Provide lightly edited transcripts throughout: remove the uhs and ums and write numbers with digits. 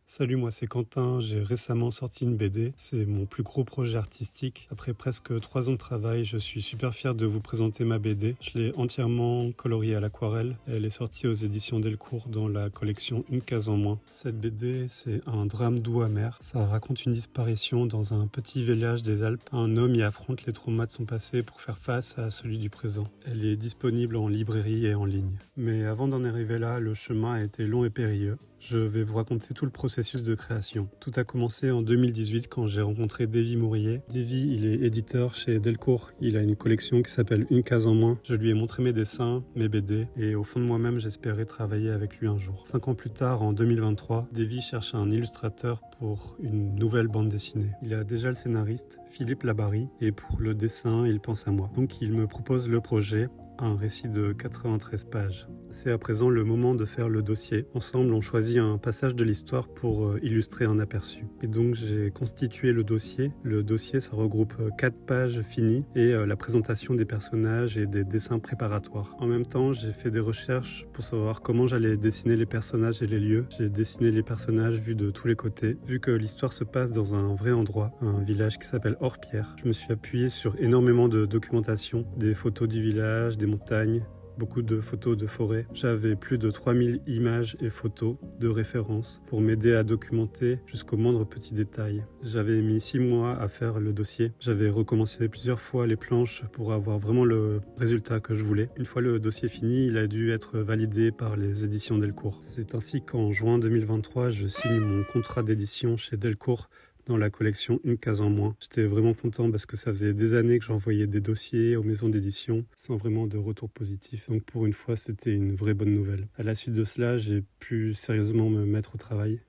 Salut, moi c'est Quentin, j'ai récemment sorti une BD, c'est mon plus gros projet artistique. Après presque 3 ans de travail, je suis super fier de vous présenter ma BD. Je l'ai entièrement coloriée à l'aquarelle, elle est sortie aux éditions Delcourt dans la collection Une case en moins. Cette BD, c'est un drame doux amer, ça raconte une disparition dans un petit village des Alpes. Un homme y affronte les traumas de son passé pour faire face à celui du présent. Elle est disponible en librairie et en ligne. Mais avant d'en arriver là, le chemin a été long et périlleux. Je vais vous raconter tout le processus de création. Tout a commencé en 2018 quand j'ai rencontré Davy Mourier. Davy, il est éditeur chez Delcourt. Il a une collection qui s'appelle Une case en moins. Je lui ai montré mes dessins, mes BD, et au fond de moi-même, j'espérais travailler avec lui un jour. 5 ans plus tard, en 2023, Davy cherche un illustrateur pour une nouvelle bande dessinée. Il a déjà le scénariste, Philippe Labary, et pour le dessin, il pense à moi. Donc il me propose le projet, un récit de 93 pages. C'est à présent le moment de faire le dossier. Ensemble, on choisit un passage de l'histoire pour illustrer un aperçu. Et donc, j'ai constitué le dossier. Le dossier, ça regroupe 4 pages finies et la présentation des personnages et des dessins préparatoires. En même temps, j'ai fait des recherches pour savoir comment j'allais dessiner les personnages et les lieux. J'ai dessiné les personnages vus de tous les côtés. Vu que l'histoire se passe dans un vrai endroit, un village qui s'appelle Orpierre, je me suis appuyé sur énormément de documentation, des photos du village, des montagnes, beaucoup de photos de forêt. J'avais plus de 3000 images et photos de référence pour m'aider à documenter jusqu'au moindre petit détail. J'avais mis 6 mois à faire le dossier. J'avais recommencé plusieurs fois les planches pour avoir vraiment le résultat que je voulais. Une fois le dossier fini, il a dû être validé par les éditions Delcourt. C'est ainsi qu'en juin 2023, je signe mon contrat d'édition chez Delcourt dans la collection Une case en moins. J'étais vraiment content parce que ça faisait des années que j'envoyais des dossiers aux maisons d'édition sans vraiment de retour positif. Donc pour une fois, c'était une vraie bonne nouvelle. À la suite de cela, j'ai pu sérieusement me mettre au travail.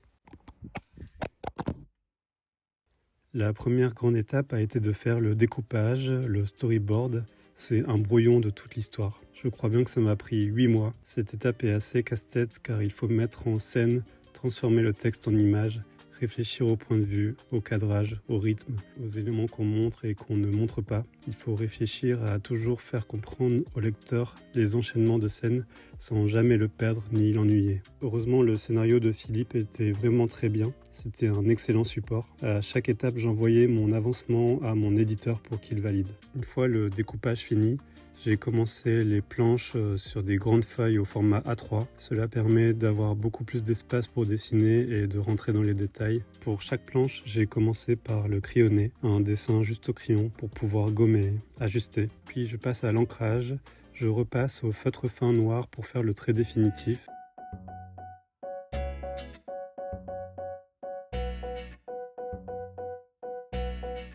La première grande étape a été de faire le découpage, le storyboard. C'est un brouillon de toute l'histoire. Je crois bien que ça m'a pris 8 mois. Cette étape est assez casse-tête car il faut mettre en scène, transformer le texte en images, réfléchir au point de vue, au cadrage, au rythme, aux éléments qu'on montre et qu'on ne montre pas. Il faut réfléchir à toujours faire comprendre au lecteur les enchaînements de scènes sans jamais le perdre ni l'ennuyer. Heureusement, le scénario de Philippe était vraiment très bien. C'était un excellent support. À chaque étape, j'envoyais mon avancement à mon éditeur pour qu'il valide. Une fois le découpage fini, j'ai commencé les planches sur des grandes feuilles au format A3. Cela permet d'avoir beaucoup plus d'espace pour dessiner et de rentrer dans les détails. Pour chaque planche, j'ai commencé par le crayonné, un dessin juste au crayon pour pouvoir gommer, ajuster. Puis je passe à l'ancrage, je repasse au feutre fin noir pour faire le trait définitif.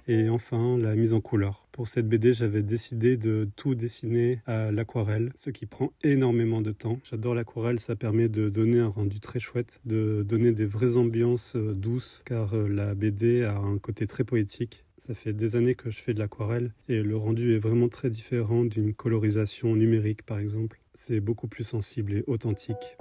Et enfin, la mise en couleur. Pour cette BD, j'avais décidé de tout dessiner à l'aquarelle, ce qui prend énormément de temps. J'adore l'aquarelle, ça permet de donner un rendu très chouette, de donner des vraies ambiances douces, car la BD a un côté très poétique. Ça fait des années que je fais de l'aquarelle et le rendu est vraiment très différent d'une colorisation numérique, par exemple. C'est beaucoup plus sensible et authentique.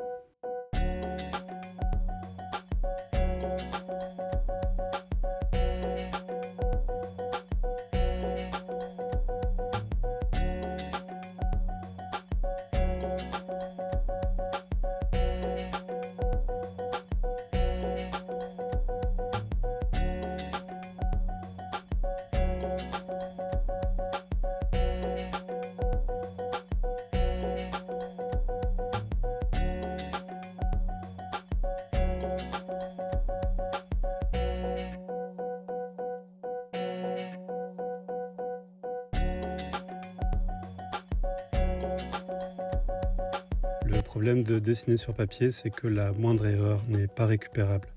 Le problème de dessiner sur papier, c'est que la moindre erreur n'est pas récupérable.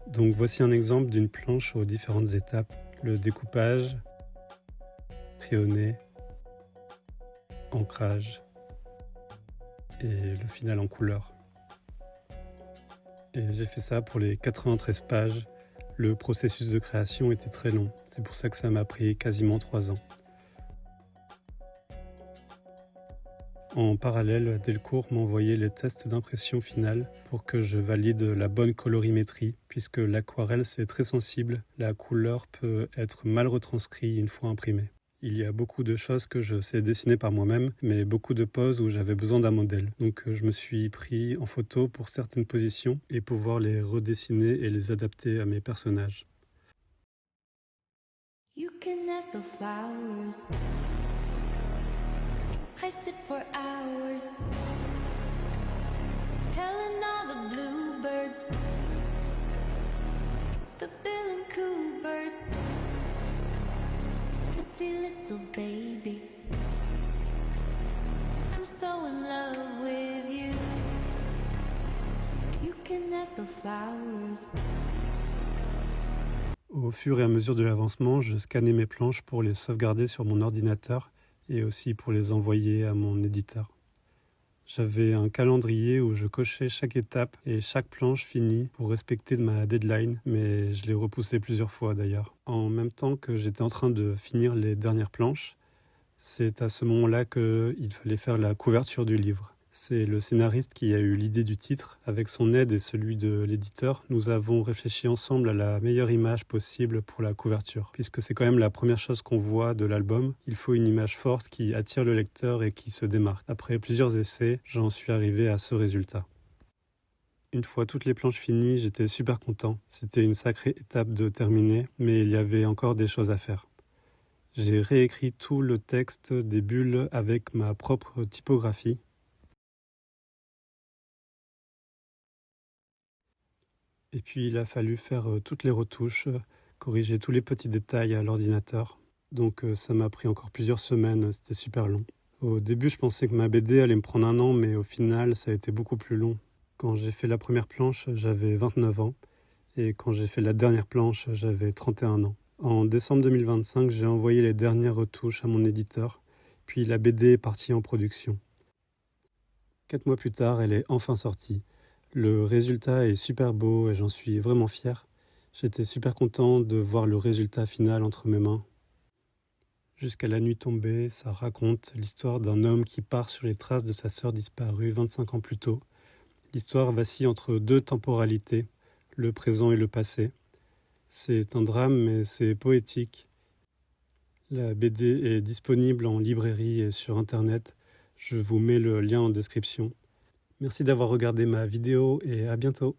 Donc voici un exemple d'une planche aux différentes étapes. Le découpage, crayonné, ancrage et le final en couleur. Et j'ai fait ça pour les 93 pages. Le processus de création était très long. C'est pour ça que ça m'a pris quasiment 3 ans. En parallèle, Delcourt m'a envoyé les tests d'impression finale pour que je valide la bonne colorimétrie, puisque l'aquarelle c'est très sensible, la couleur peut être mal retranscrite une fois imprimée. Il y a beaucoup de choses que je sais dessiner par moi-même, mais beaucoup de poses où j'avais besoin d'un modèle. Donc je me suis pris en photo pour certaines positions et pouvoir les redessiner et les adapter à mes personnages. You can ask the flowers. I sit for hours, telling all the bluebirds, the bill and coo birds, pretty little baby, I'm so in love with you. You can ask the flowers. Au fur et à mesure de l'avancement, je scannais mes planches pour les sauvegarder sur mon ordinateur et aussi pour les envoyer à mon éditeur. J'avais un calendrier où je cochais chaque étape et chaque planche finie pour respecter ma deadline, mais je l'ai repoussé plusieurs fois d'ailleurs. En même temps que j'étais en train de finir les dernières planches, c'est à ce moment-là qu'il fallait faire la couverture du livre. C'est le scénariste qui a eu l'idée du titre. Avec son aide et celui de l'éditeur, nous avons réfléchi ensemble à la meilleure image possible pour la couverture. Puisque c'est quand même la première chose qu'on voit de l'album, il faut une image forte qui attire le lecteur et qui se démarque. Après plusieurs essais, j'en suis arrivé à ce résultat. Une fois toutes les planches finies, j'étais super content. C'était une sacrée étape de terminer, mais il y avait encore des choses à faire. J'ai réécrit tout le texte des bulles avec ma propre typographie. Et puis il a fallu faire toutes les retouches, corriger tous les petits détails à l'ordinateur. Donc ça m'a pris encore plusieurs semaines, c'était super long. Au début, je pensais que ma BD allait me prendre 1 an, mais au final, ça a été beaucoup plus long. Quand j'ai fait la première planche, j'avais 29 ans. Et quand j'ai fait la dernière planche, j'avais 31 ans. En décembre 2025, j'ai envoyé les dernières retouches à mon éditeur. Puis la BD est partie en production. 4 mois plus tard, elle est enfin sortie. Le résultat est super beau et j'en suis vraiment fier. J'étais super content de voir le résultat final entre mes mains. Jusqu'à la nuit tombée, ça raconte l'histoire d'un homme qui part sur les traces de sa sœur disparue 25 ans plus tôt. L'histoire vacille entre 2 temporalités, le présent et le passé. C'est un drame, mais c'est poétique. La BD est disponible en librairie et sur Internet. Je vous mets le lien en description. Merci d'avoir regardé ma vidéo et à bientôt.